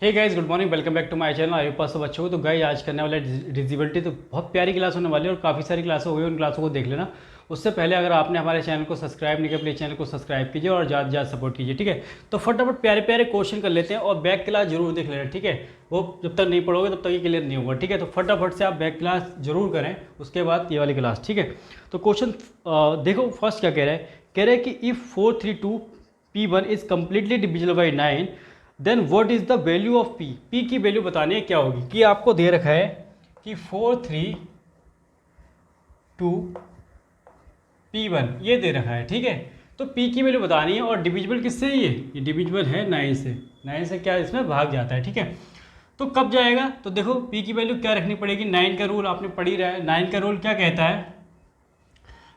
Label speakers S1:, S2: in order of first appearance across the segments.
S1: Hey guys, good morning, welcome back to my channel. I पास सब अच्छे हो। तो गाइस आज करने वाला डिजिबिलिटी, तो बहुत प्यारी क्लास होने वाली है और काफ़ी सारी क्लास हो गई, उन क्लासों को देख लेना। उससे पहले अगर आपने हमारे चैनल को सब्सक्राइब नहीं किया, प्लीज़ चैनल को सब्सक्राइब कीजिए और ज़्यादा से ज़्यादा सपोर्ट कीजिए, ठीक है। तो फटाफट प्यारे प्यारे क्वेश्चन कर लेते हैं और बैक क्लास जरूर देख लेना, ठीक है। वो जब तक नहीं पढ़ोगे तब तक ये क्लियर नहीं होगा, ठीक है। तो फटाफट से आप बैक क्लास जरूर करें, उसके बाद ये वाली क्लास, ठीक है। तो क्वेश्चन देखो फर्स्ट क्या कह रहा है। कह रहा है कि if 432P1 is completely divisible by 9, then what is the value of P. P की वैल्यू बतानी है क्या होगी। कि आपको दे रखा है कि 432P1 ये दे रखा है, ठीक है। तो पी की वैल्यू बतानी है और डिविजिबल किससे है ये डिविजिबल है 9 से। 9 से क्या इसमें भाग जाता है, ठीक है। तो कब जाएगा, तो देखो पी की वैल्यू क्या रखनी पड़ेगी। 9 का रूल आपने पढ़ ही रहा है। 9 का रूल क्या कहता है,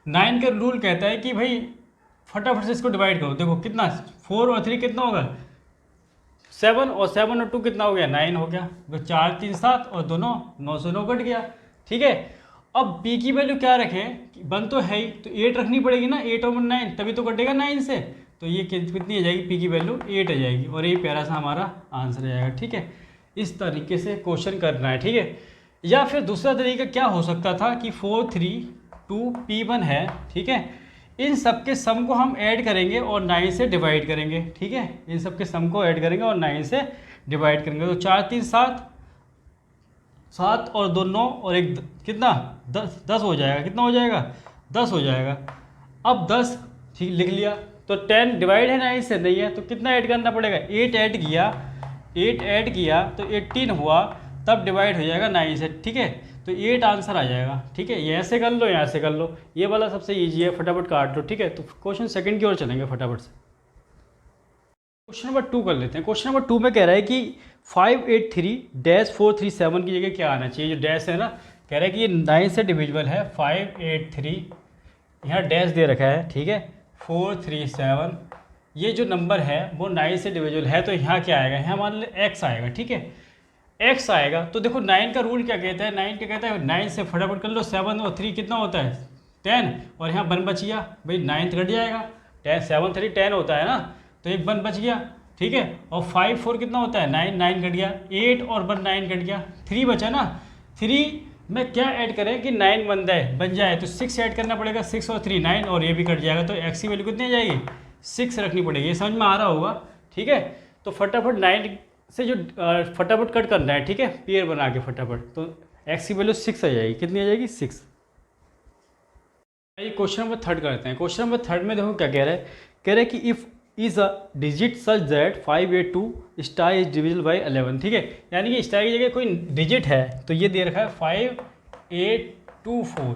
S1: 9 का रूल कहता है कि भाई फटाफट से इसको डिवाइड करो। देखो कितना, 4 और 3 कितना होगा 7, और 7 और 2 कितना हो गया 9 हो गया। तो 4 3 7 और दोनों 9 से 9 कट गया, ठीक है। अब पी की वैल्यू क्या रखें, 1 तो है ही, तो 8 रखनी पड़ेगी ना। 8 और 9 तभी तो कटेगा 9 से। तो ये कितनी आ जाएगी, पी की वैल्यू 8 आ जाएगी और ये प्यारा सा हमारा आंसर आ जाएगा, ठीक है। इस तरीके से क्वेश्चन करना है, ठीक है। या फिर दूसरा तरीका क्या हो सकता था कि 432P1 है, ठीक है। इन सब के सम को हम ऐड करेंगे और 9 से डिवाइड करेंगे, ठीक है। इन सब के सम को ऐड करेंगे और 9 से डिवाइड करेंगे। तो 4 3 7, 7 और 2 9 और एक कितना 10, 10 हो जाएगा। कितना हो जाएगा 10 हो जाएगा। अब 10 ठीक लिख लिया। तो 10 डिवाइड है 9 से नहीं है, तो कितना ऐड करना पड़ेगा, 8 ऐड किया। 8 ऐड किया तो 18 हुआ, तब डिवाइड हो जाएगा 9 से, ठीक है। तो 8 आंसर आ जाएगा, ठीक है। ये ऐसे कर लो, यहाँ से कर लो, ये वाला सबसे ईजी है, फटाफट काट लो, ठीक है। तो क्वेश्चन सेकंड की ओर चलेंगे फटाफट से। क्वेश्चन नंबर 2 कर लेते हैं। क्वेश्चन नंबर 2 में कह रहा है कि 583-437 की जगह क्या आना चाहिए। जो डैश है ना, कह रहा है कि ये 9 से डिविजिबल है। 583 यहाँ डैश दे रखा है, ठीक है। 437 ये जो नंबर है वो 9 से डिविजिबल है, तो यहाँ क्या आएगा, यहाँ मान लो x आएगा, ठीक है। x आएगा तो देखो 9 का रूल क्या कहता है, 9 क्या कहता है, 9 से फटाफट कर लो। 7 और 3 कितना होता है 10, और यहाँ 1 बच गया भाई, 9 कट जाएगा। 10 7 3 10 होता है ना, तो एक 1 बच गया, ठीक है। और 5 4 कितना होता है 9, 9 कट गया। 8 और 1 9 कट गया, 3 बचा ना। 3 में क्या ऐड करें कि 9 बन जाए, तो 6 ऐड करना पड़ेगा। 6 और 3 9 और ये भी कट जाएगा, तो x की वैल्यू कितनी आ जाएगी 6 रखनी पड़ेगी। ये समझ में आ रहा होगा, ठीक है। तो फटाफट 9 से जो फटाफट कट करना है, ठीक है, पेयर बना के फटाफट। तो x की वैल्यू 6 आ जाएगी। कितनी आ जाएगी 6। ये क्वेश्चन नंबर 3 करते हैं। क्वेश्चन नंबर 3 में देखो क्या कह रहा है। कह रहा है कि if is a digit such that 582 star is divisible by 11, ठीक है। यानी कि स्टार की जगह कोई डिजिट है, तो ये दे रखा है 5824।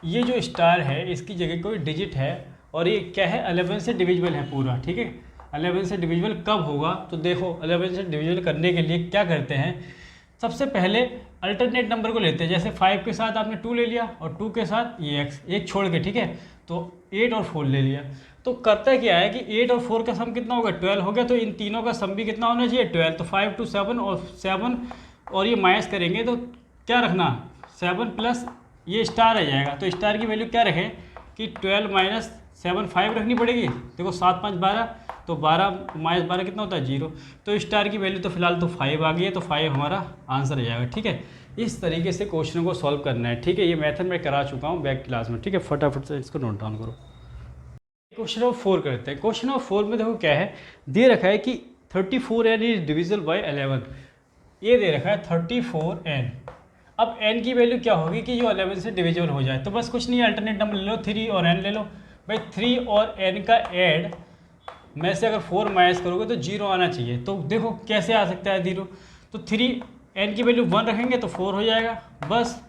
S1: ये जो स्टार है इसकी जगह कोई डिजिट है और ये क्या है 11 से डिविजिबल है पूरा, ठीक है। 11 से डिविजिबल कब होगा, तो देखो 11 से डिविजिबल करने के लिए क्या करते हैं, सबसे पहले अल्टरनेट नंबर को लेते हैं। जैसे 5 के साथ आपने 2 ले लिया और 2 के साथ ये x, एक छोड़ के, ठीक है। तो 8 और 4 ले लिया। तो करता क्या है कि 8 और 4 का सम कितना होगा 12 हो गया, तो इन तीनों का सम भी कितना होना चाहिए 12। तो 5 2 7 और 7 और ये माइनस करेंगे तो क्या रखना 7 प्लस ये स्टार आ जाएगा। तो स्टार की वैल्यू क्या रखें कि 12 माइनस 7 5 रखनी पड़ेगी। देखो 7 5 12, तो 12 माइनस 12 कितना होता है 0। तो स्टार की वैल्यू तो फिलहाल तो 5 आ गई है, तो 5 हमारा आंसर आ जाएगा, ठीक है। इस तरीके से क्वेश्चन को सॉल्व करना है, ठीक है। ये मेथड मैं करा चुका हूँ बैक क्लास में, ठीक है। फटाफट से इसको नोट डाउन करो। क्वेश्चन नंबर 4 करते हैं। क्वेश्चन नंबर 4 में देखो क्या है, दे रखा है कि 34n इज डिविजिबल बाई 11। ये दे रखा है 34n। अब n की वैल्यू क्या होगी कि जो 11 से डिविजिबल हो जाए। तो बस कुछ नहीं, अल्टरनेट नंबर ले लो, 3 और n ले लो भाई। 3 और n का ऐड में से अगर 4 माइनस करोगे तो 0 आना चाहिए। तो देखो कैसे आ सकता है 0, तो 3 n की वैल्यू 1 रखेंगे तो 4 हो जाएगा। बस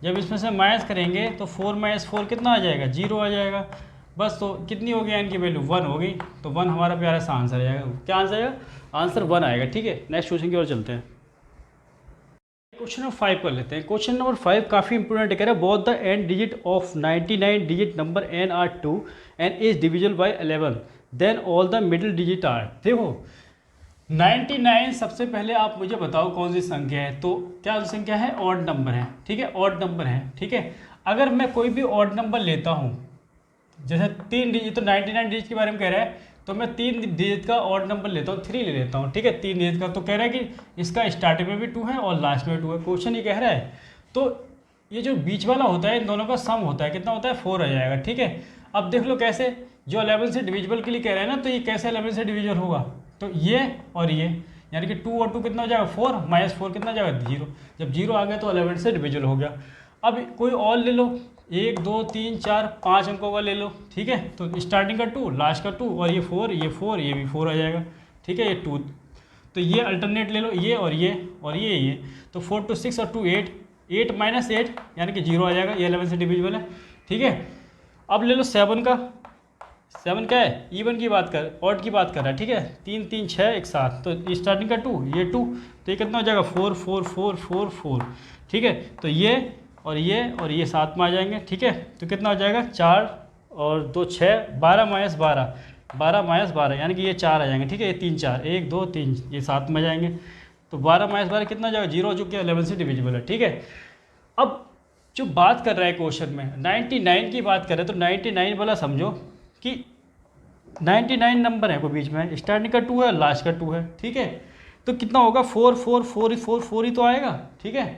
S1: जब इसमें से माइनस करेंगे तो 4 माइनस 4 कितना आ जाएगा 0 आ जाएगा। बस तो कितनी हो गई n की वैल्यू 1 हो गई, तो 1 हमारा प्यारा सा आंसर आ जाएगा। क्या आंसर आएगा, आंसर 1 आएगा, ठीक है। नेक्स्ट क्वेश्चन की ओर चलते हैं। क्वेश्चन नंबर 5 कर लेते हैं। क्वेश्चन नंबर 5 काफ़ी इंपॉर्टेंट है। कह रहा है both the end digit of 99 digit number n are 2 and is divisible by 11, then all the middle digit are. देखो 99 सबसे पहले आप मुझे बताओ कौन सी संख्या है। तो क्या संख्या है, ऑड नंबर है, ठीक है, ऑड नंबर है, ठीक है। अगर मैं कोई भी ऑड नंबर लेता हूँ, जैसे 3 डिजिट, तो 99 डिजिट के बारे में कह रहा है, तो मैं 3 डिजिट का ऑड नंबर लेता हूँ, 3 ले लेता हूँ, ठीक है, 3 डिजिट का। तो कह रहा है कि इसका स्टार्टिंग में भी 2 है और लास्ट में 2 है, क्वेश्चन ये कह रहा है। तो ये जो बीच वाला होता है इन दोनों का सम होता है, कितना होता है, 4 आ जाएगा, ठीक है। अब देख लो कैसे, जो 11 से डिविजिबल के लिए कह रहे हैं ना, तो ये कैसे 11 से डिविजिबल होगा, तो ये और ये, यानी कि 2 और 2 कितना हो जाएगा, 4 -4 कितना हो जाएगा, 0। जब 0 आ गया तो 11 से डिविजिबल हो गया। अब कोई और ले लो, 1 2 3 4 5 अंकों का ले लो, ठीक है। तो स्टार्टिंग का 2, लास्ट का 2, और ये 4, ये 4, ये भी 4 आ जाएगा, ठीक है, ये 2। तो ये अल्टरनेट ले लो, ये और ये और ये। तो 4 2 6 और 2 8, 8 -8 यानी कि 0 आ जाएगा, ये 11 से डिविजिबल है, ठीक है। अब ले लो 7 का, 7 क्या है, इवन की बात कर, ऑड की बात कर रहा है, ठीक है। 3 3 6 1 7, तो स्टार्टिंग का 2, ये 2, तो ये कितना हो जाएगा, 4 4 4 4 4, ठीक है। तो ये और ये साथ में आ जाएंगे, ठीक है। तो कितना हो जाएगा, 4 और 2 6, 12 -12, 12 -12 यानी कि ये 4 आ जाएंगे, ठीक है। ये 3 4, 1 2 3, ये साथ में आ जाएंगे। तो 12 -12 कितना हो जाएगा, 0, जो कि 11 से डिविजिबल है, ठीक है। अब जो बात कर रहा है क्वेश्चन में 99 की बात कर रहे हैं, तो 99 वाला समझो कि 99 नंबर है कोई बीच में, स्टार्टिंग का 2 है, लास्ट का 2 है, ठीक है। तो कितना होगा, 4 4 4 4 4 ही तो आएगा, ठीक है।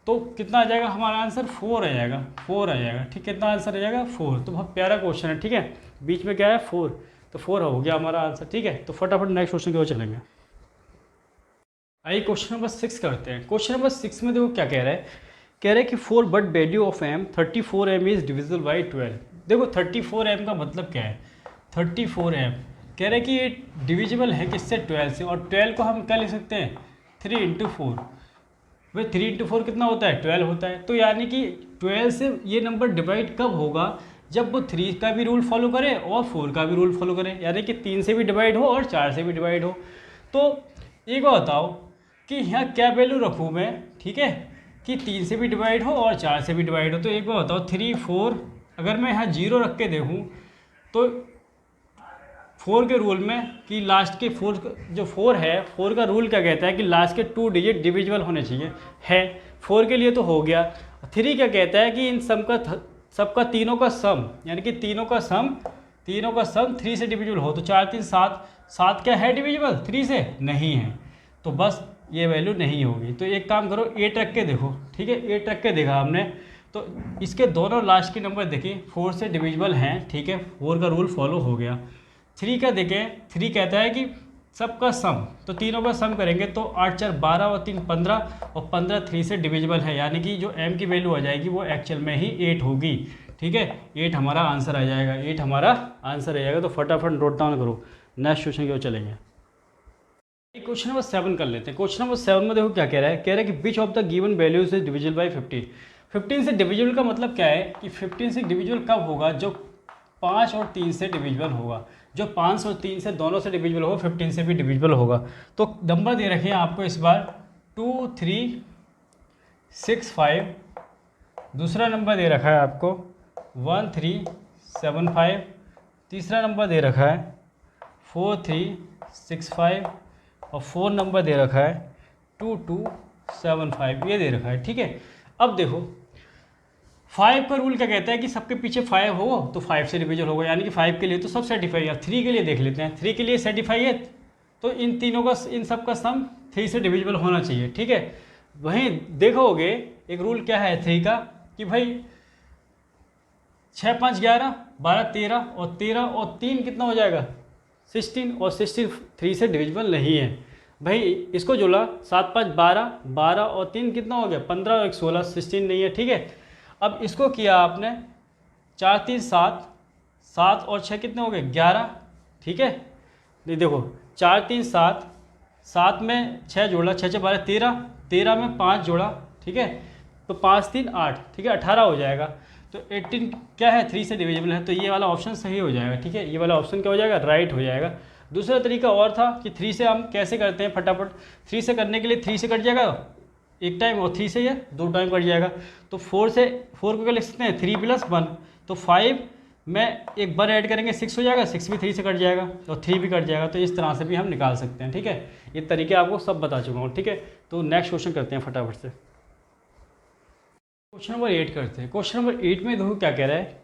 S1: तो कितना आ जाएगा हमारा आंसर, 4 आ जाएगा, 4 आ जाएगा, ठीक। कितना आंसर आ जाएगा, 4। तो बहुत प्यारा क्वेश्चन है, ठीक है। बीच में क्या है, 4, तो 4 हो गया हमारा आंसर, ठीक है। तो फटाफट नेक्स्ट क्वेश्चन की ओर चलेंगे। आइए क्वेश्चन नंबर 6 करते हैं। क्वेश्चन नंबर 6 में देखो क्या कह रहा है, कह रहे हैं कि 4 but value of m 34m is divisible by 12। देखो 34m का मतलब क्या है, 34m कह रहे हैं कि ये डिविजिबल है किससे, 12 से। और 12 को हम क्या लिख सकते हैं, 3 × 4। भाई 3 × 4 कितना होता है, 12 होता है। तो यानी कि 12 से ये नंबर डिवाइड कब होगा, जब वो 3 का भी रूल फॉलो करे और 4 का भी रूल फॉलो करे, यानी कि 3 से भी डिवाइड हो और 4 से भी डिवाइड हो। तो एक बात बताओ कि यहाँ क्या वैल्यू रखूँ मैं, ठीक है, कि 3 से भी डिवाइड हो और 4 से भी डिवाइड हो। तो एक बार बताओ, 3 4, अगर मैं यहाँ 0 रख के देखूँ तो 4 के रूल में कि लास्ट के 4, जो 4 है, 4 का रूल क्या कहता है कि लास्ट के 2 डिजिट डिविजिबल होने चाहिए, है 4 के लिए तो हो गया। 3 क्या कहता है कि इन सबका तीनों का सम, यानी कि तीनों का सम 3 से डिविजिबल हो। तो 4 3 7, 7 क्या है डिविजिबल 3 से, नहीं है, तो बस ये वैल्यू नहीं होगी। तो एक काम करो, 8 रख के देखो, ठीक है, 8 रख के देखा हमने, तो इसके दोनों लास्ट के नंबर देखिए 4 से डिविजिबल हैं, ठीक है, 4 का रूल फॉलो हो गया। 3 का देखें, 3 कहता है कि सबका सम, तो तीनों का सम करेंगे तो 8 4 12 और 3 15, और 15 3 से डिविजिबल है, यानी कि जो m की वैल्यू आ जाएगी वो एक्चुअल में ही 8 होगी, ठीक है। 8 हमारा आंसर आ जाएगा, 8 हमारा आंसर आ जाएगा। तो फटाफट नोट डाउन करो, नेक्स्ट क्वेश्चन की ओर चलेंगे। क्वेश्चन नंबर 7 कर लेते हैं। क्वेश्चन नंबर 7 में देखो क्या कह रहा है, कह रहा है कि which of the given values is divisible by 15। 15 से डिविजिबल का मतलब क्या है कि 15 से डिविजिबल कब होगा, जो 5 और 3 से डिविजिबल होगा। जो 5 और 3 से दोनों से डिविजिबल होगा, 15 से भी डिविजिबल होगा। तो नंबर दे रखे हैं आपको इस बार 2 3 6 5, दूसरा नंबर दे रखा है आपको 1 3 7 5, तीसरा नंबर दे रखा है 4 3 6 5, और 4 नंबर दे रखा है 2 2 7 5, ये दे रखा है, ठीक है। अब देखो 5 का रूल क्या कहता है कि सबके पीछे 5 हो तो 5 से डिविजन होगा, यानी कि 5 के लिए तो सब सर्टिफाई है। 3 के लिए देख लेते हैं, 3 के लिए सर्टिफाई है, तो इन तीनों का, इन सब का सम 3 से डिविजिबल होना चाहिए, ठीक है। वहीं देखोगे एक रूल क्या है 3 का कि भाई 6 5 11 12 13, और 13 और 3 कितना हो जाएगा 16, और 16 3 से डिविजिबल नहीं है। भाई इसको जोड़ा 7 5 12, 12 और 3 कितना हो गया 15 और 1 16, 16 नहीं है, ठीक है। अब इसको किया आपने 4 3 7, 7 और 6 कितने हो गए 11, ठीक है। नहीं देखो 4 3 7, 7 में 6 जोड़ा, 6 6 12 13, 13 में 5 जोड़ा, ठीक है, तो 5 3 8, ठीक है, 18 हो जाएगा। तो 18 क्या है 3 से डिविजिबल है, तो ये वाला ऑप्शन सही हो जाएगा, ठीक है, ये वाला ऑप्शन क्या हो जाएगा राइट हो जाएगा। दूसरा तरीका और था कि 3 से हम कैसे करते हैं फटाफट, 3 से करने के लिए 3 से कट जाएगा एक टाइम, और 3 से ये 2 टाइम कट जाएगा। तो 4 से 4 को क्या लिख सकते हैं 3 + 1, तो 5 में एक बार ऐड करेंगे 6 हो जाएगा, 6 भी 3 से कट जाएगा और 3 भी कट जाएगा। तो इस तरह से भी हम निकाल सकते हैं, ठीक है। ये तरीके आपको सब बता चुका हूँ, ठीक है। तो नेक्स्ट क्वेश्चन करते हैं फटाफट से, क्वेश्चन नंबर 8 करते हैं। क्वेश्चन नंबर 8 में देखो क्या कह रहा है,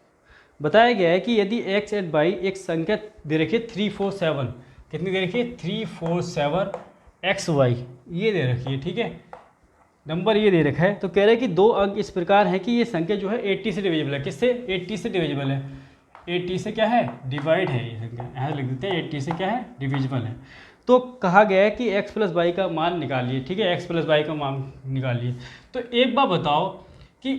S1: बताया गया है कि यदि x एट बाई एक संख्या दे रखी है 347, कितनी दे रखी है 347 XY, ये दे रखी है, ठीक है, नंबर ये दे रखा है। तो कह रहे हैं कि दो अंक इस प्रकार है कि ये संख्या जो है 80 से डिविजिबल है। किससे? 80 से डिविजिबल है। 80 से क्या है? डिवाइड है ये संख्या, ऐसा लिख देते हैं, 80 से क्या है? डिविजिबल है। तो कहा गया है कि x प्लस वाई का मान निकालिए, ठीक है, x प्लस वाई का मान निकालिए। तो एक बात बताओ कि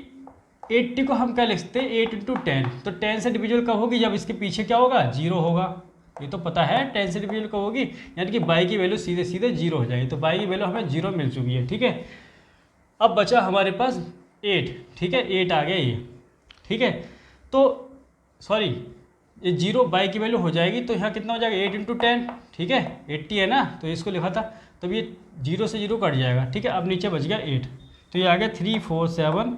S1: 80 को हम क्या लिख सकते हैं? 8 इंटू 10। तो 10 से डिविजिबल कब होगी? जब इसके पीछे क्या होगा? 0 होगा। ये तो पता है 10 से डिविजिबल कब होगी, यानी कि बाई की वैल्यू सीधे सीधे 0 हो जाएगी। तो बाई की वैल्यू हमें 0 मिल चुकी है, ठीक है। अब बचा हमारे पास 8, ठीक है, 8 आ गया ये, ठीक है। तो सॉरी, ये 0 बाई की वैल्यू हो जाएगी, तो यहाँ कितना हो जाएगा? 8 इंटू 10, ठीक है, 80 है ना, तो इसको लिखा था, तब ये 0 से 0 कट जाएगा, ठीक है। अब नीचे बच गया 8, तो ये आ गया 347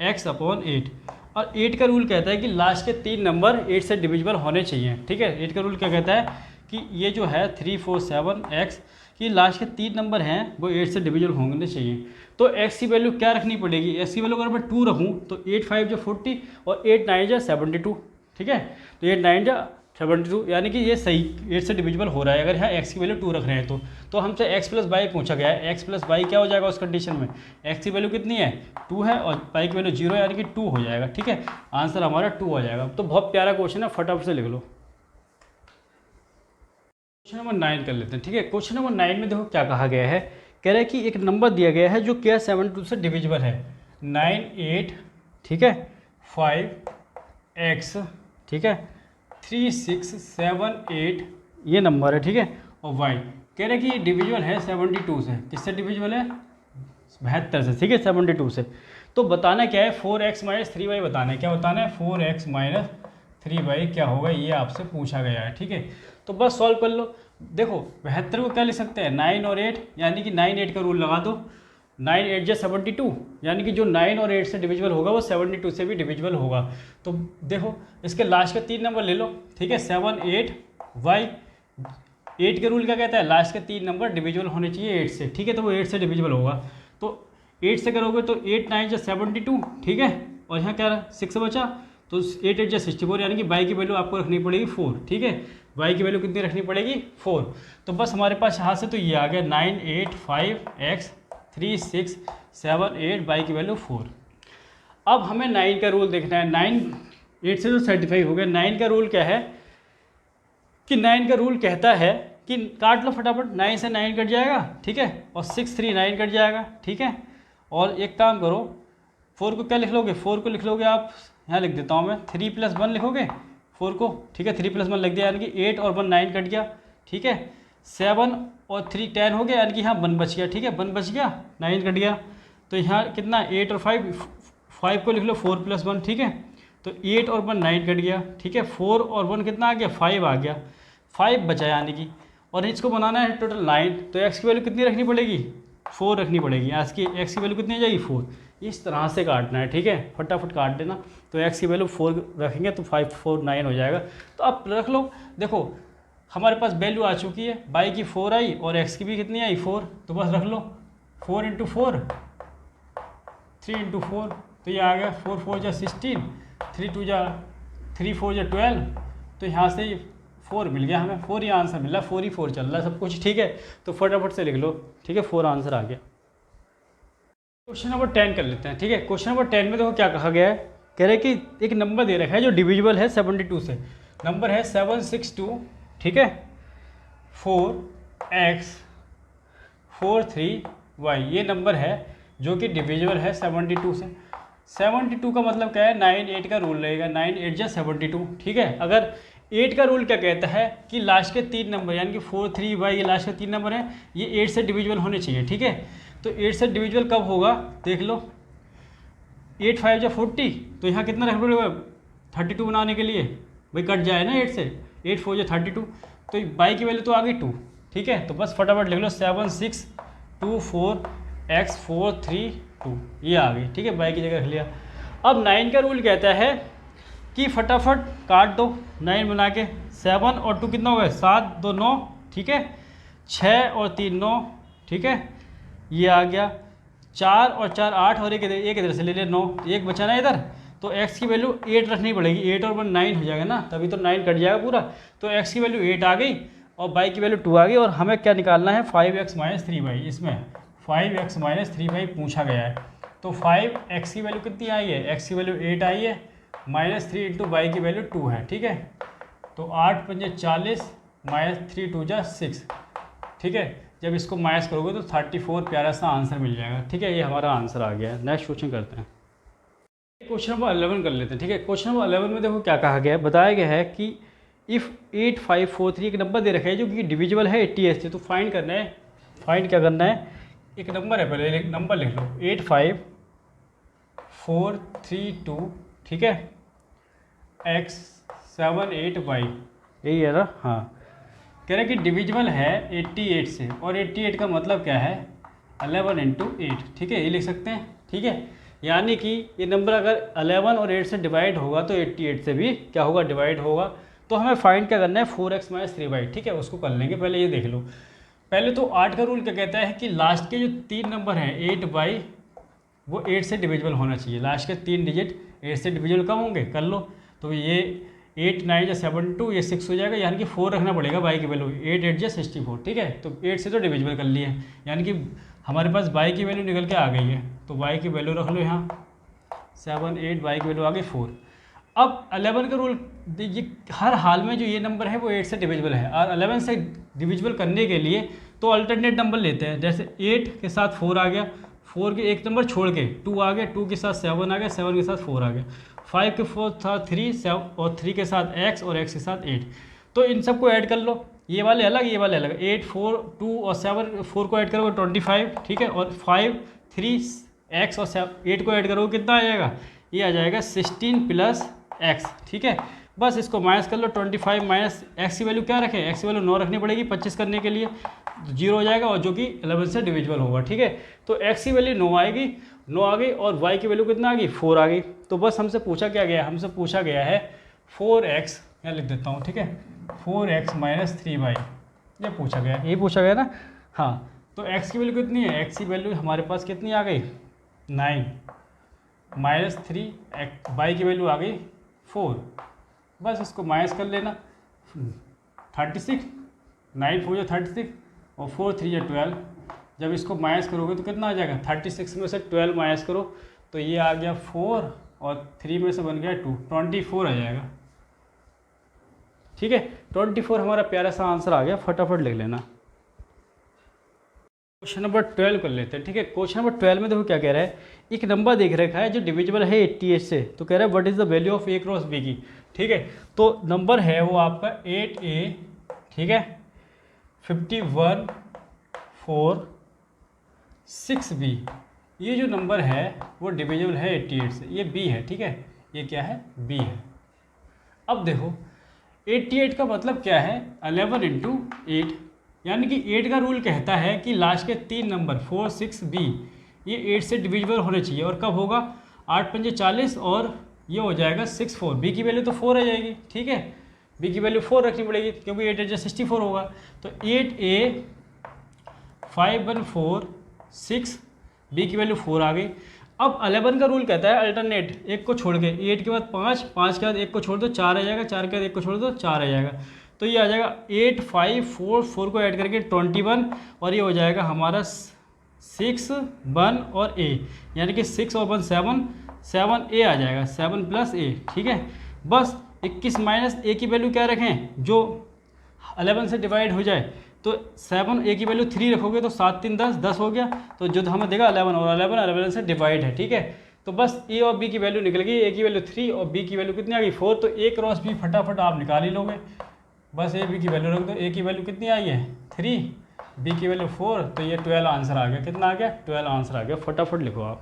S1: x अपॉन 8। और 8 का रूल कहता है कि लास्ट के 3 नंबर 8 से डिविजिबल होने चाहिए, ठीक है। 8 का रूल क्या कहता है कि ये जो है 347 x की लास्ट के 3 नंबर हैं वो 8 से डिविजिबल होने चाहिए। तो x की वैल्यू क्या रखनी पड़ेगी? x की वैल्यू अगर मैं 2 रखूँ तो 8 5 जो 40 और 8 9 जो 72, ठीक है। तो 8 9 जो 72, यानी कि ये सही 8 से डिविजिबल हो रहा है अगर यहाँ x की वैल्यू 2 रख रहे हैं तो हमसे x प्लस वाई पूछा गया है। x प्लस वाई क्या हो जाएगा उस कंडीशन में? x की वैल्यू कितनी है? 2 है, और वाई की वैल्यू 0 है, यानी कि 2 हो जाएगा, ठीक है। आंसर हमारा 2 हो जाएगा। तो बहुत प्यारा क्वेश्चन है, फटाफट से लिख लो। क्वेश्चन नंबर 9 कर लेते हैं, ठीक है। क्वेश्चन नंबर 9 में देखो क्या कहा गया है। कह रहा है कि एक नंबर दिया गया है जो क्या 72 से डिविजिबल है। 9 8, ठीक है, 5x, ठीक है, 3 6 7 8 ये नंबर है, ठीक है। और y कह रहे हैं कि ये डिविजिबल है 72 से। किससे डिविजिबल है? 72 से, ठीक है, 72 से। तो बताना क्या है? 4x माइनस 3y बताना है। क्या बताना है? 4x माइनस 3y क्या होगा, ये आपसे पूछा गया है, ठीक है। तो बस सॉल्व कर लो। देखो 72 को क्या लिख सकते हैं? 9 और 8, यानी कि 9 8 का रूल लगा दो। 9 8 जो 72, यानी कि जो 9 और 8 से डिविजिबल होगा वो 72 से भी डिविजिबल होगा। तो देखो इसके लास्ट के 3 नंबर ले लो, ठीक है, 7 8 y। 8 के रूल क्या कहता है? लास्ट के 3 नंबर डिविजिबल होने चाहिए 8 से, ठीक है। तो वो 8 से डिविजिबल होगा। तो 8 से करोगे तो 8 9 जो 72, ठीक है, और यहाँ क्या 6 बचा, तो 8 8 जो 64, यानी कि y की वैल्यू आपको रखनी पड़ेगी 4, ठीक है। y की वैल्यू कितनी रखनी पड़ेगी? 4। तो बस हमारे पास यहाँ से तो ये आ गया 9 8 5x 3 6 7 8, y की वैल्यू 4। अब हमें 9 का रूल देखना है। 9 8 से तो सर्टिफाई हो गया। 9 का रूल क्या है कि 9 का रूल कहता है कि काट लो फटाफट, 9 से 9 कट जाएगा, ठीक है, और 6 3 9 कट जाएगा, ठीक है। और एक काम करो, 4 को क्या लिख लोगे? 4 को लिख लोगे आप, यहाँ लिख देता हूँ मैं, 3 + 1 लिखोगे 4 को, ठीक है। 3 + 1 लिख दिया, यानी कि 8 और 1 9 कट गया, ठीक है। 7 और 3 10 हो गया, यानी कि यहाँ 1 बच गया, ठीक है, 1 बच गया, 9 कट गया। तो यहाँ कितना? 8 और 5 को लिख लो 4 + 1, ठीक है। तो 8 और 1 9 कट गया, ठीक है। 4 और 1 कितना आ गया? 5 आ गया, 5 बचा, यानी कि, और इसको बनाना है टोटल 9। तो x की वैल्यू कितनी रखनी पड़ेगी? 4 रखनी पड़ेगी। x की वैल्यू कितनी आ जाएगी? 4। इस तरह से काटना है, ठीक है, फटाफट काट देना। तो x की वैल्यू 4 रखेंगे तो 5 4 9 हो जाएगा। तो आप रख लो। देखो हमारे पास वैल्यू आ चुकी है, y की 4 आई और x की भी कितनी आई? 4। तो बस रख लो 4 × 4 3 × 4, तो ये आ गया 4 4 जा 16, 3 2 जा 3 4 जा 12। तो यहाँ से 4 मिल गया हमें, 4 ही आंसर मिला, 4 ही 4 चल रहा है सब कुछ, ठीक है। तो फटाफट से लिख लो, ठीक है, 4 आंसर आ गया। क्वेश्चन नंबर 10 कर लेते हैं, ठीक है। क्वेश्चन नंबर 10 में देखो क्या कहा गया है। कह रहे हैं कि एक नंबर दे रखा है जो डिविजिबल है 72 से। नंबर है 762, ठीक है, 4x 43y, ये नंबर है जो कि डिविजिबल है 72 से। 72 का मतलब क्या है? 9 8 का रूल रहेगा, 9 8 जा 72, ठीक है। अगर 8 का रूल क्या कहता है कि लास्ट के 3 नंबर, यानी कि 4 3 y, ये लास्ट के 3 नंबर हैं, ये 8 से डिविजिबल होने चाहिए, ठीक है। तो 8 से डिविजिबल कब होगा? देख लो, 8 5 जा 40, तो यहाँ कितना रख पड़ेगा 32 बनाने के लिए? भाई कट जाए ना 8 से, 8 4 जा 32, तो y की वैल्यू तो आ गई 2, ठीक है। तो बस फटाफट लिख लो 7 6 2 4 x 4 3 2, ये आ गई, ठीक है, y की जगह रख लिया। अब 9 का रूल कहता है कि फटाफट काट दो 9 बना के। 7 और 2 कितना हो गया? 7 2 9, ठीक है। 6 और 3 9, ठीक है, ये आ गया। 4 और 4 8, और एक इधर से ले ले 9, एक बचा ना इधर, तो x की वैल्यू 8 रखनी पड़ेगी, 8 और 1 9 हो जाएगा ना, तभी तो 9 कट जाएगा पूरा। तो x की वैल्यू 8 आ गई और y की वैल्यू 2 आ गई, और हमें क्या निकालना है 5x - 3y। इसमें 5x - 3y पूछा गया है। तो 5x की वैल्यू कितनी आई है, x की वैल्यू 8 आई है, -3 इंटू वाई की वैल्यू 2 है, ठीक है। तो 8 पंजे 40 -3 2 जा 6, ठीक है। जब इसको माइनस करोगे तो 34 प्यारा सा आंसर मिल जाएगा, ठीक है। ये हमारा आंसर आ गया है। नेक्स्ट क्वेश्चन करते हैं, क्वेश्चन नंबर 11 कर लेते हैं, ठीक है। क्वेश्चन नंबर 11 में देखो क्या कहा गया है, बताया गया है कि इफ़ 8543 एक नंबर दे रखा है जो कि डिविजिबल है 88 से। तो फाइंड करना है, फाइंड क्या करना है, एक नंबर है, पहले एक नंबर लिख लो 85432, ठीक है, x78y, यही है ना, हाँ। कह रहे हैं कि डिविजिबल है 88 से, और 88 का मतलब क्या है 11 इंटू 8, ठीक है, ये लिख सकते हैं, ठीक है। यानी कि ये नंबर अगर 11 और 8 से डिवाइड होगा तो 88 से भी क्या होगा, डिवाइड होगा। तो हमें फाइंड क्या करना है 4x - 3y, ठीक है, उसको कर लेंगे। पहले ये देख लो, पहले तो 8 का रूल क्या कहता है कि लास्ट के जो 3 नंबर हैं 8 बाई वो 8 से डिविजिबल होना चाहिए। लास्ट के 3 डिजिट 8 से डिविजिबल कब होंगे, कर लो। तो ये 8 9 या 72, ये 6 हो जाएगा, यानी कि 4 रखना पड़ेगा बाई की वैल्यू, 8 8 या 64, ठीक है। तो 8 से तो डिविजिबल कर लिए, यानी कि हमारे पास बाई की वैल्यू निकल के आ गई है। तो बाई की वैल्यू रख लो यहाँ 7 8, बाई की वैल्यू आ गई 4। अब 11 का रूल देखिए, हर हाल में जो ये नंबर है वो 8 से डिविजिबल है, और 11 से डिविजिबल करने के लिए तो अल्टरनेट नंबर लेते हैं। जैसे 8 के साथ 4 आ गया, 4 के एक नंबर छोड़ के 2 आ गया, 2 के साथ 7 आ गया, 7 के साथ 4 आ गया, 5 के साथ 3, 7 और 3 के साथ x और x के साथ 8। तो इन सबको ऐड कर लो, ये वाले अलग, ये वाले अलग, 8 4 2 और 7 4 को ऐड करोगे 25, ठीक है, और 5 3 x और 8 को ऐड करोगे कितना आ जाएगा, ये आ जाएगा 16 प्लस x, ठीक है। बस इसको माइनस कर लो, 25 माइनस x की वैल्यू क्या रखें, x की वैल्यू 9 रखनी पड़ेगी 25 करने के लिए, तो 0 हो जाएगा, और जो कि 11 से डिविजिबल होगा, ठीक है। तो x की वैल्यू 9 आएगी, 9 आ गई, और y की वैल्यू कितना आ गई 4 आ गई। तो बस हमसे पूछा क्या गया, हमसे पूछा गया है 4x, मैं लिख देता हूँ, ठीक है, 4x - 3y, ये पूछा गया, यही पूछा गया ना, हाँ। तो x की वैल्यू कितनी है, x की वैल्यू हमारे पास कितनी आ गई 9 -3, y की वैल्यू आ गई 4, बस इसको माइनस कर लेना 36, 9 4 या 36 और 4 3 या 12। जब इसको माइनस करोगे तो कितना आ जाएगा, 36 में से 12 माइनस करो तो ये आ गया 4, और 3 में से बन गया 2, 24 आ जाएगा, ठीक है। 24 हमारा प्यारा सा आंसर आ गया, फटाफट लिख लेना। क्वेश्चन नंबर 12 कर लेते हैं, ठीक है। क्वेश्चन नंबर 12 में देखो क्या कह रहा है, एक नंबर देख रखा है जो डिविजिबल है 88 से। तो कह रहा है what is the value of a cross b की, ठीक है। तो नंबर है वो आपका 8a, ठीक है, 51 4 6b। ये जो नंबर है वो डिविजिबल है 88 से, ये b है, ठीक है, ये क्या है b है। अब देखो 88 का मतलब क्या है 11 इंटू 8, यानी कि 8 का रूल कहता है कि लास्ट के 3 नंबर 4 6 b ये 8 से डिविजिबल होने चाहिए, और कब होगा 8 पंजे 40, और ये हो जाएगा 6 4, b की वैल्यू तो 4 आ जाएगी, ठीक है, b की वैल्यू 4 रखनी पड़ेगी क्योंकि 8 8 64 होगा। तो 8a 5 1 4 6, b की वैल्यू 4 आ गई। अब 11 का रूल कहता है अल्टरनेट, एक को छोड़ के 8 के बाद 5, 5 के बाद एक को छोड़ दो 4 आ जाएगा, 4 के बाद एक को छोड़ दो 4 आ जाएगा। तो ये आ जाएगा 8 5 4 4 को ऐड करके 21, और ये हो जाएगा हमारा 6 1 और a, यानी कि 6 और 1 7, 7a आ जाएगा, 7 प्लस a, ठीक है। बस 21 माइनस a की वैल्यू क्या रखें, जो 11 से डिवाइड हो जाए, तो 7 a की वैल्यू 3 रखोगे तो 7 3 10, 10 हो गया, तो जो हमें देगा 11, और 11 से डिवाइड है, ठीक है। तो बस a और b की वैल्यू निकल गई, a की वैल्यू 3 और b की वैल्यू कितनी आ गई 4, तो a क्रॉस b फटाफट आप निकाल ही लोगे, बस a b की वैल्यू रख दो। a की वैल्यू कितनी आई है 3, b की वैल्यू 4, तो ये 12 आंसर आ गया, कितना आ गया 12 आंसर आ गया, फटाफट लिखो आप।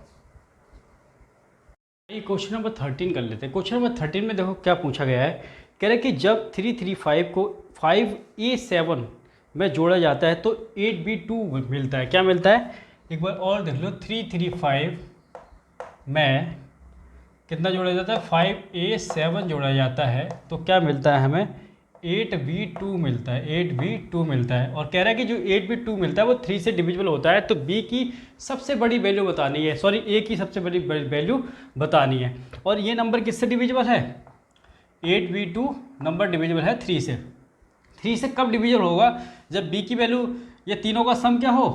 S1: ये क्वेश्चन नंबर 13 कर लेते हैं। क्वेश्चन नंबर 13 में देखो क्या पूछा गया है, कह रहे कि जब 335 को 5a7 में जोड़ा जाता है तो 8b2 मिलता है, क्या मिलता है एक बार और देख लो। 335 में कितना जोड़ा जाता है 5a7 जोड़ा जाता है, तो क्या मिलता है हमें 8b2 मिलता है, 8b2 मिलता है। और कह रहा है कि जो 8b2 मिलता है वो 3 से डिविजिबल होता है, तो b की सबसे बड़ी वैल्यू बतानी है, सॉरी a की सबसे बड़ी वैल्यू बतानी है। और ये नंबर किससे डिविजिबल है? 8b2 नंबर डिविजिबल है 3 से। 3 से कब डिविजिबल होगा? जब b की वैल्यू, ये तीनों का सम क्या हो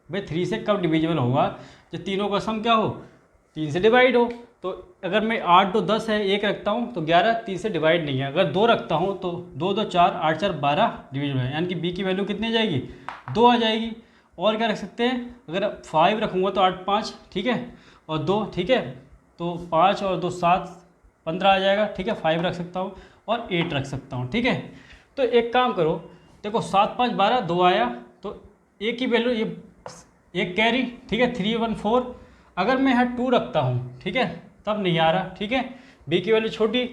S1: भाई, 3 से कब डिविजिबल होगा? जब तीनों का सम क्या हो, 3 से डिवाइड हो। तो अगर मैं 8 2 10 है, 1 रखता हूँ तो 11 3 से डिवाइड नहीं है। अगर 2 रखता हूँ तो 2 2 4 8 4 12 डिविजिबल है, यानी कि b की वैल्यू कितनी आ जाएगी? 2 आ जाएगी। और क्या रख सकते हैं? अगर 5 रखूँगा तो 8 5, ठीक है, और 2, ठीक है, तो 5 और 2 7 15 आ जाएगा, ठीक है। 5 रख सकता हूँ और 8 रख सकता हूँ, ठीक है। तो एक काम करो, देखो 7 5 12 2 आया, तो a की वैल्यू ये एक कैरी, ठीक है, 3 1 4। अगर मैं यहाँ 2 रखता हूँ, ठीक है, तब नहीं आ रहा, ठीक है, b की वैल्यू छोटी।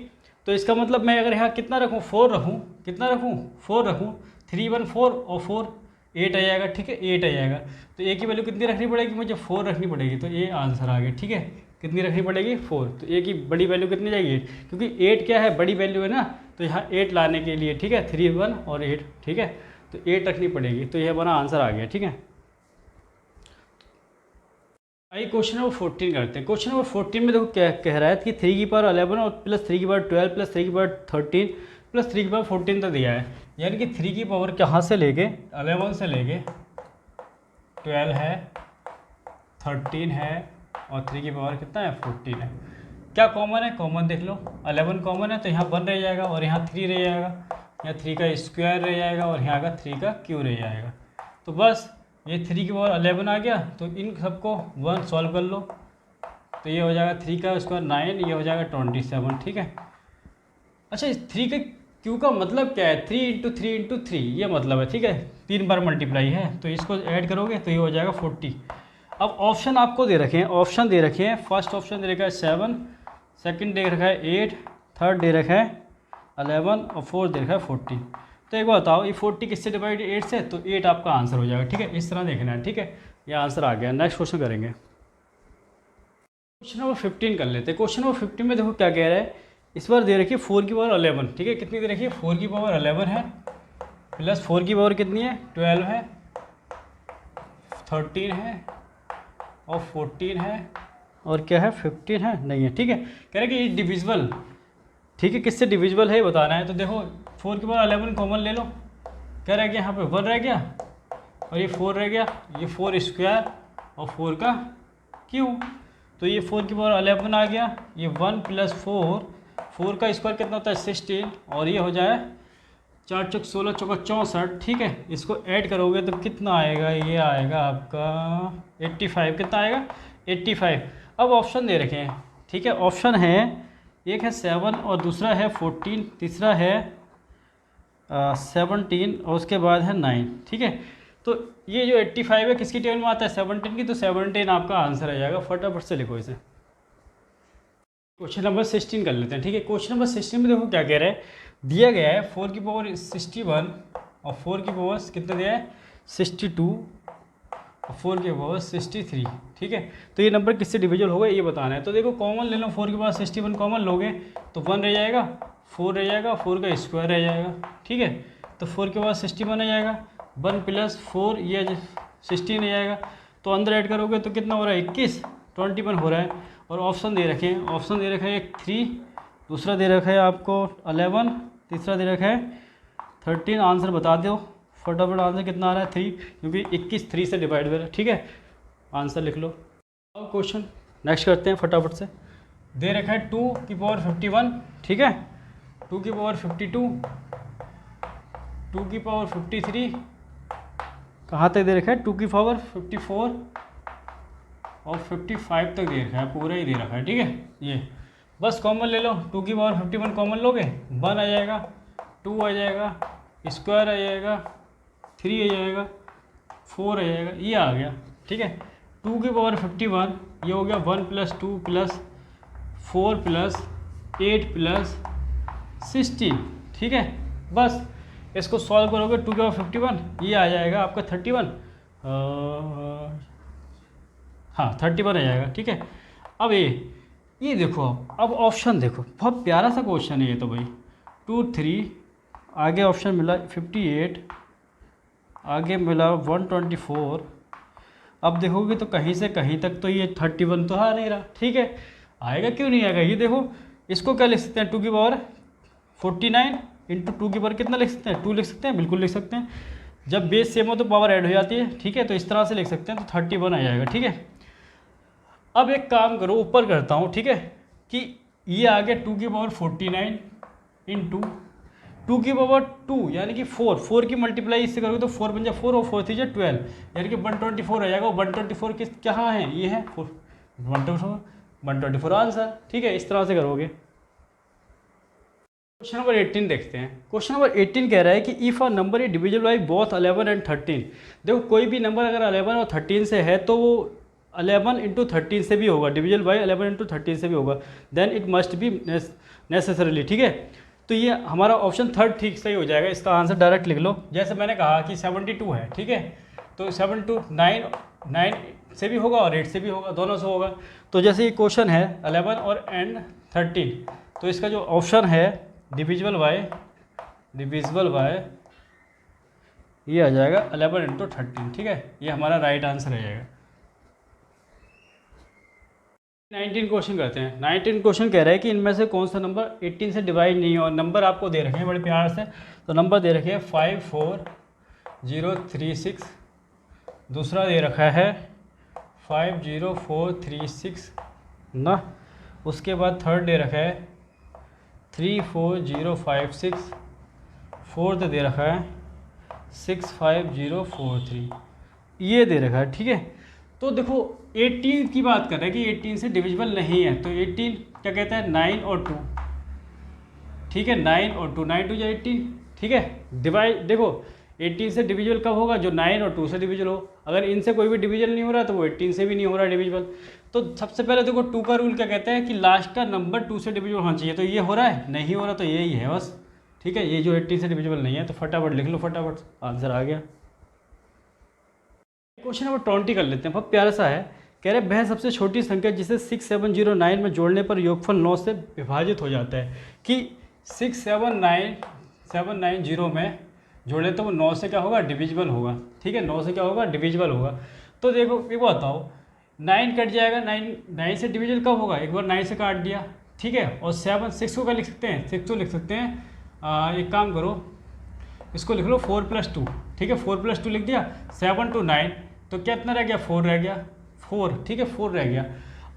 S1: तो इसका मतलब मैं अगर यहाँ कितना रखूँ, 4 रखूँ, कितना रखूँ, 4 रखूँ, 3 1 4 और 4 8 आ जाएगा, ठीक है, 8 आ जाएगा। तो a की वैल्यू कितनी रखनी पड़ेगी मुझे? 4 रखनी पड़ेगी। तो ये आंसर आ गया, ठीक है। कितनी रखनी पड़ेगी? 4। तो a की बड़ी वैल्यू कितनी जाएगी? क्योंकि 8 क्या है, बड़ी वैल्यू है ना, तो यहाँ 8 लाने के लिए, ठीक है, 3 1 और 8, ठीक है, तो 8 रखनी पड़ेगी। तो यह हमारा आंसर आ गया, ठीक है। आइए क्वेश्चन नंबर 14 करते हैं। क्वेश्चन नंबर 14 में देखो क्या कह रहा है कि 3 की पावर 11 और प्लस 3 की पावर 12 प्लस 3 की पावर 13 प्लस 3 की पावर 14 तक दिया है। यानी कि 3 की पावर कहाँ से लेके 11 से लेके 12 है, 13 है और 3 की पावर कितना है? 14 है। क्या कॉमन है? कॉमन देख लो, 11 कॉमन है तो यहाँ 1 रह जाएगा और यहाँ 3 रह जाएगा, यहाँ 3 का स्क्वायर रह जाएगा और यहाँ का 3 का क्यूब रह जाएगा। तो बस ये 3 की पावर 11 आ गया, तो इन सबको 1 सॉल्व कर लो, तो ये हो जाएगा 3 का स्क्वायर 9, ये हो जाएगा 27, ठीक है। अच्छा, इस 3 के क्यू का मतलब क्या है? 3 इंटू 3 इंटू 3, ये मतलब है, ठीक है, 3 बार मल्टीप्लाई है, तो इसको ऐड करोगे तो ये हो जाएगा 40। अब ऑप्शन आपको दे रखे हैं, ऑप्शन दे रखे हैं, फर्स्ट ऑप्शन दे रखा है 7, सेकंड दे रखा है 8, थर्ड दे रखा है 11 और फोर्थ दे रखा है 14। तो एक बार बताओ, ये 40 किससे डिवाइड? 8 से, तो 8 आपका आंसर हो जाएगा, ठीक है। इस तरह देखना है, ठीक है, ये आंसर आ गया। नेक्स्ट क्वेश्चन करेंगे, क्वेश्चन नंबर 15 कर लेते हैं। क्वेश्चन नंबर 15 में देखो क्या कह रहा है, इस बार दे रखी है 4 की पावर 11, ठीक है, कितनी दे रखी है? 4 की पावर 11 है, प्लस 4 की पावर कितनी है? 12 है, 13 है और 14 है और क्या है? 15 है, नहीं है, ठीक है। कह रहा है कि ये डिविजिबल, ठीक है, किससे डिविजिबल है बताना है। तो देखो 4 की पावर 11 कॉमन ले लो, कह रहा है कि यहाँ पे 1 रह गया और ये 4 रह गया, ये 4 स्क्वायर और 4 का क्यूब, तो ये 4 की पावर 11 आ गया, ये 1 प्लस 4 का स्क्वायर कितना होता है? 16, और ये हो जाए 4 चौक 16 चौका 64, ठीक है। इसको ऐड करोगे तो कितना आएगा? ये आएगा आपका 85, कितना आएगा? 85। अब ऑप्शन दे रखे हैं, ठीक है, ऑप्शन है, एक है 7 और दूसरा है 14, तीसरा है 17 और उसके बाद है 9, ठीक है। तो ये जो 85 है किसकी टेबल में आता है? 17 की, तो 17 आपका आंसर आ जाएगा। फटाफट से लिखो इसे। क्वेश्चन नंबर 16 कर लेते हैं, ठीक है। क्वेश्चन नंबर 16 में देखो क्या कह रहा है, दिया गया है 4 की पावर 61 और 4 की पावर कितना दिया है? 62 और 4 की पावर 63, ठीक है। तो ये नंबर किससे डिविजल होगा ये बताना है। तो देखो कॉमन ले लो, 4 की पावर 61 कॉमन लोगे तो 1 रह जाएगा, 4 रह जाएगा, 4 का स्क्वायर रह जाएगा, ठीक है। तो 4 के बाद 61 आ जाएगा, 1 प्लस 4 ये 16 आ जाएगा, तो अंदर ऐड करोगे तो कितना हो रहा है? 21, 21 हो रहा है। और ऑप्शन दे रखे हैं, ऑप्शन दे रखा है एक 3, दूसरा दे रखा है आपको 11, तीसरा दे रखा है 13। आंसर बता दो फटाफट, आंसर कितना आ रहा है? 3, क्योंकि 21 3 से डिवाइड हो रहा है, ठीक है। आंसर लिख लो। अब क्वेश्चन नेक्स्ट करते हैं फटाफट से। दे रखा है 2 की पावर 51, ठीक है, 2 की पावर 52, 2 की पावर 53, कहाँ तक दे रखा है? 2 की पावर 54 और 55 तक दे रखा है, पूरा ही दे रखा है, ठीक है। ये बस कॉमन ले लो, 2 की पावर 51 कॉमन लोगे, 1 आ जाएगा, 2 आ जाएगा, स्क्वायर आ जाएगा, 3 आ जाएगा, 4 आ जाएगा, ये आ गया, ठीक है। 2 की पावर 51 ये हो गया 1 प्लस 2 प्लस 4 प्लस 8 प्लस 16, ठीक है। बस इसको सॉल्व करोगे, 2 की पावर 51 ये आ जाएगा आपका 31, हाँ 31 आ जाएगा, ठीक है। अब ये देखो, अब ऑप्शन देखो, बहुत प्यारा सा क्वेश्चन है ये तो भाई। 2 3 आगे ऑप्शन मिला 58, आगे मिला 124। अब देखोगे तो कहीं से कहीं तक तो ये 31 तो आ नहीं रहा, ठीक है। आएगा क्यों नहीं आएगा, ये देखो, इसको क्या लिख सकते हैं, 2 की पावर 49 इंटू 2 की पावर कितना लिख सकते हैं, 2 लिख सकते हैं, बिल्कुल लिख सकते हैं। जब बेस सेम हो तो पावर ऐड हो जाती है, ठीक है। तो इस तरह से लिख सकते हैं, तो 31 आ जाएगा, ठीक है। अब एक काम करो, ऊपर करता हूँ, ठीक है, कि ये आ गया 2 की पावर 49 इंटू 2 की पावर 2 यानी कि 4 की मल्टीप्लाई इससे करोगे तो 4 बन जाए 4 और 4 थी 12 यानी कि 124 आ जाएगा। 124 किस कहाँ है, ये है 124 आंसर, ठीक है। इस तरह से करोगे। क्वेश्चन नंबर 18 देखते हैं। क्वेश्चन नंबर 18 कह रहा है कि if a number is divisible by both 11 and 13। देखो कोई भी नंबर अगर 11 और 13 से है तो वो 11 इंटू 13 से भी होगा, डिविजिबल बाई 11 इंटू 13 से भी होगा, then it must be necessarily, ठीक है। तो ये हमारा ऑप्शन थर्ड ठीक सही हो जाएगा, इसका आंसर डायरेक्ट लिख लो। जैसे मैंने कहा कि 72 है, ठीक है, तो 72 9 से भी होगा और 8 से भी होगा, दोनों से होगा। तो जैसे ये क्वेश्चन है 11 और एंड 13, तो इसका जो ऑप्शन है डिविजिबल बाय ये आ जाएगा 11 इंटू 13, ठीक है। ये हमारा राइट आंसर आ जाएगा। 19 क्वेश्चन करते हैं। 19 क्वेश्चन कह रहा है कि इनमें से कौन सा नंबर 18 से डिवाइड नहीं है, और नंबर आपको दे रखे हैं बड़े प्यार से। तो नंबर दे रखे हैं 54036, दूसरा दे रखा है 50436 ना, उसके बाद थर्ड दे रखा है 34056, फोर्थ दे रखा है 65043, ये दे रखा है, ठीक है। तो देखो 18 की बात कर रहे हैं कि 18 से डिविजिबल नहीं है, तो 18 क्या कहता है 9 और 2, ठीक है, 9 और 2, 9 2 18, ठीक है। डिवाइड देखो 18 से डिविजिबल कब होगा, जो 9 और 2 से डिविजिबल हो। अगर इनसे कोई भी डिविजन नहीं हो रहा तो वो 18 से भी नहीं हो रहा डिविजिबल। तो सबसे पहले देखो 2 का रूल क्या कहता है कि लास्ट का नंबर 2 से डिविजिबल होना चाहिए। तो ये हो रहा है, नहीं हो रहा तो यही है बस, ठीक है। ये जो 18 से डिविजिबल नहीं है, तो फटाफट लिख लो, फटाफट आंसर आ गया। क्वेश्चन नंबर 20 कर लेते हैं, बहुत प्यारा सा है। कह रहे वह सबसे छोटी संख्या जिसे 6709 में जोड़ने पर योगफल 9 से विभाजित हो जाता है, कि 679 में जोड़े तो वो 9 से क्या होगा, डिविजिबल होगा, ठीक है। 9 से क्या होगा, डिविजिबल होगा। तो देखो ये बताओ 9 कट जाएगा, 9 से डिविजिबल कब होगा, एक बार 9 से काट दिया, ठीक है। और 6 को क्या लिख सकते हैं, 6 को लिख सकते हैं, एक काम करो इसको लिख लो 4 + 2, ठीक है। 4 + 2 लिख दिया, 7 to 9, तो कितना रह गया, 4 रह गया, 4, ठीक है, 4 रह गया।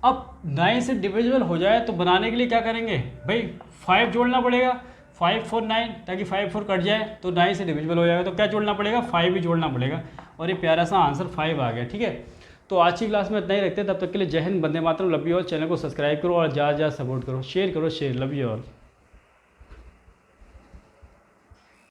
S1: अब 9 से डिविजिबल हो जाए तो बनाने के लिए क्या करेंगे भाई, 5 जोड़ना पड़ेगा, 5 4 9, ताकि 5 4 कट जाए तो 9 से डिविजिबल हो जाएगा। तो क्या जोड़ना पड़ेगा, 5 भी जोड़ना पड़ेगा, और ये प्यारा सा आंसर 5 आ गया, ठीक है। तो आज की क्लास में इतना ही रखते हैं, तब तक के लिए जय Hind, Vande Mataram, love you all. Channel को सब्सक्राइब करो और ज़्यादा सपोर्ट करो, शेयर करो, लव यू ऑल।